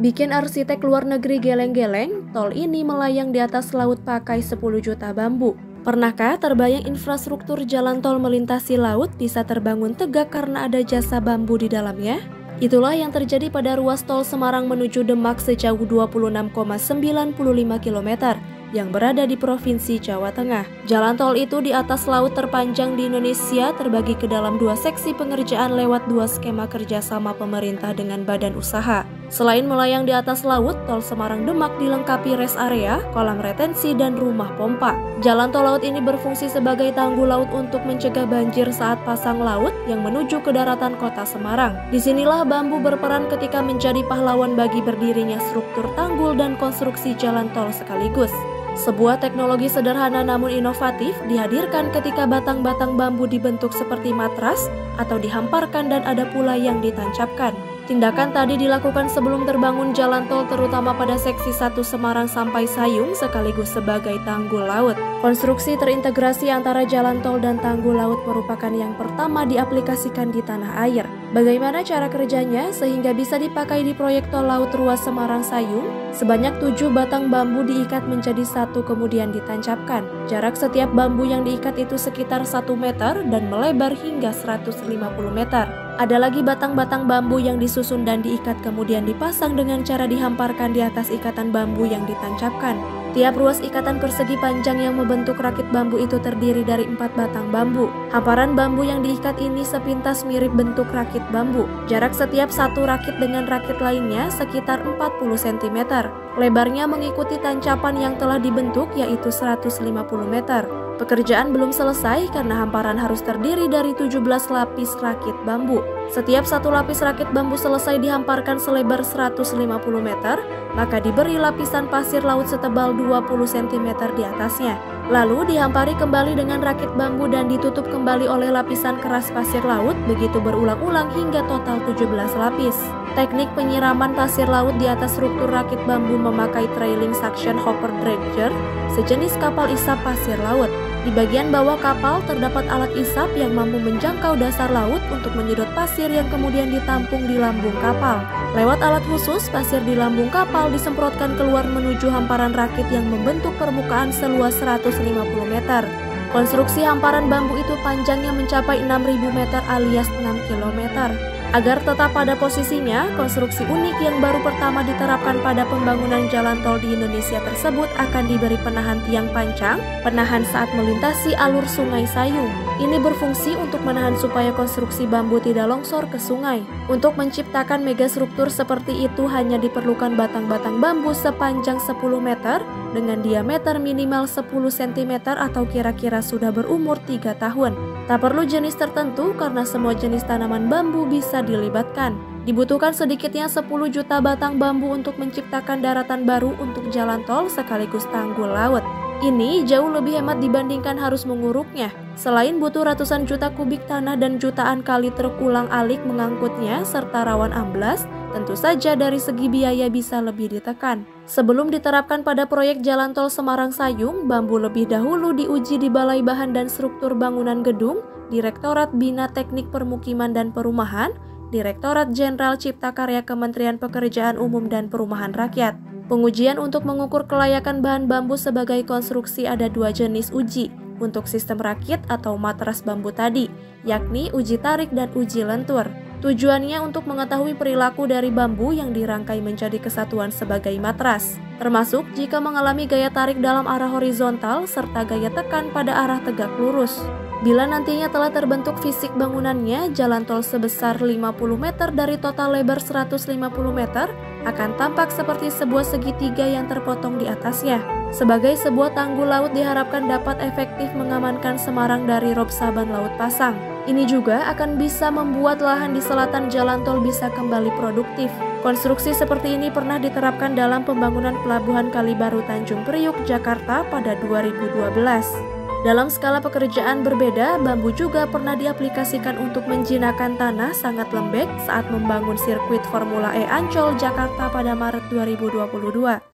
Bikin arsitek luar negeri geleng-geleng, tol ini melayang di atas laut pakai 10 juta bambu. Pernahkah terbayang infrastruktur jalan tol melintasi laut bisa terbangun tegak karena ada jasa bambu di dalamnya? Itulah yang terjadi pada ruas tol Semarang menuju Demak sejauh 26,95 km yang berada di Provinsi Jawa Tengah. Jalan tol itu di atas laut terpanjang di Indonesia, terbagi ke dalam dua seksi pengerjaan lewat dua skema kerjasama pemerintah dengan badan usaha. Selain melayang di atas laut, tol Semarang-Demak dilengkapi rest area, kolam retensi, dan rumah pompa. Jalan tol laut ini berfungsi sebagai tanggul laut untuk mencegah banjir saat pasang laut yang menuju ke daratan kota Semarang. Disinilah bambu berperan ketika menjadi pahlawan bagi berdirinya struktur tanggul dan konstruksi jalan tol sekaligus. Sebuah teknologi sederhana namun inovatif dihadirkan ketika batang-batang bambu dibentuk seperti matras atau dihamparkan dan ada pula yang ditancapkan. Tindakan tadi dilakukan sebelum terbangun jalan tol terutama pada seksi 1 Semarang sampai Sayung sekaligus sebagai tanggul laut. Konstruksi terintegrasi antara jalan tol dan tanggul laut merupakan yang pertama diaplikasikan di tanah air. Bagaimana cara kerjanya sehingga bisa dipakai di proyek tol laut ruas Semarang-Sayung? Sebanyak 7 batang bambu diikat menjadi satu kemudian ditancapkan. Jarak setiap bambu yang diikat itu sekitar 1 meter dan melebar hingga 150 meter. Ada lagi batang-batang bambu yang disusun dan diikat kemudian dipasang dengan cara dihamparkan di atas ikatan bambu yang ditancapkan. Tiap ruas ikatan persegi panjang yang membentuk rakit bambu itu terdiri dari 4 batang bambu. Hamparan bambu yang diikat ini sepintas mirip bentuk rakit bambu. Jarak setiap satu rakit dengan rakit lainnya sekitar 40 cm. Lebarnya mengikuti tancapan yang telah dibentuk yaitu 150 meter. Pekerjaan belum selesai karena hamparan harus terdiri dari 17 lapis rakit bambu. Setiap satu lapis rakit bambu selesai dihamparkan selebar 150 meter, maka diberi lapisan pasir laut setebal 20 cm di atasnya. Lalu dihampari kembali dengan rakit bambu dan ditutup kembali oleh lapisan keras pasir laut, begitu berulang-ulang hingga total 17 lapis. Teknik penyiraman pasir laut di atas struktur rakit bambu memakai trailing suction hopper dredger, sejenis kapal isap pasir laut. Di bagian bawah kapal terdapat alat isap yang mampu menjangkau dasar laut untuk menyedot pasir yang kemudian ditampung di lambung kapal. Lewat alat khusus, pasir di lambung kapal disemprotkan keluar menuju hamparan rakit yang membentuk permukaan seluas 150 meter. Konstruksi hamparan bambu itu panjangnya mencapai 6.000 meter alias 6 km. Agar tetap pada posisinya, konstruksi unik yang baru pertama diterapkan pada pembangunan jalan tol di Indonesia tersebut akan diberi penahan tiang pancang, penahan saat melintasi alur sungai Sayung. Ini berfungsi untuk menahan supaya konstruksi bambu tidak longsor ke sungai. Untuk menciptakan megastruktur seperti itu hanya diperlukan batang-batang bambu sepanjang 10 meter dengan diameter minimal 10 cm atau kira-kira sudah berumur 3 tahun. Tak perlu jenis tertentu karena semua jenis tanaman bambu bisa dilibatkan. Dibutuhkan sedikitnya 10 juta batang bambu untuk menciptakan daratan baru untuk jalan tol sekaligus tanggul laut. Ini jauh lebih hemat dibandingkan harus menguruknya. Selain butuh ratusan juta kubik tanah dan jutaan kali truk ulang-alik mengangkutnya serta rawan amblas, tentu saja dari segi biaya bisa lebih ditekan. Sebelum diterapkan pada proyek jalan tol Semarang-Sayung, bambu lebih dahulu diuji di Balai Bahan dan Struktur Bangunan Gedung, Direktorat Bina Teknik Permukiman dan Perumahan, Direktorat Jenderal Cipta Karya Kementerian Pekerjaan Umum dan Perumahan Rakyat. Pengujian untuk mengukur kelayakan bahan bambu sebagai konstruksi ada 2 jenis uji untuk sistem rakit atau matras bambu tadi, yakni uji tarik dan uji lentur. Tujuannya untuk mengetahui perilaku dari bambu yang dirangkai menjadi kesatuan sebagai matras, termasuk jika mengalami gaya tarik dalam arah horizontal serta gaya tekan pada arah tegak lurus. Bila nantinya telah terbentuk fisik bangunannya, jalan tol sebesar 50 meter dari total lebar 150 meter akan tampak seperti sebuah segitiga yang terpotong di atasnya. Sebagai sebuah tanggul laut diharapkan dapat efektif mengamankan Semarang dari rob saban laut pasang. Ini juga akan bisa membuat lahan di selatan jalan tol bisa kembali produktif. Konstruksi seperti ini pernah diterapkan dalam pembangunan Pelabuhan Kalibaru Tanjung Priuk, Jakarta pada 2012. Dalam skala pekerjaan berbeda, bambu juga pernah diaplikasikan untuk menjinakkan tanah sangat lembek saat membangun sirkuit Formula E Ancol, Jakarta pada Maret 2022.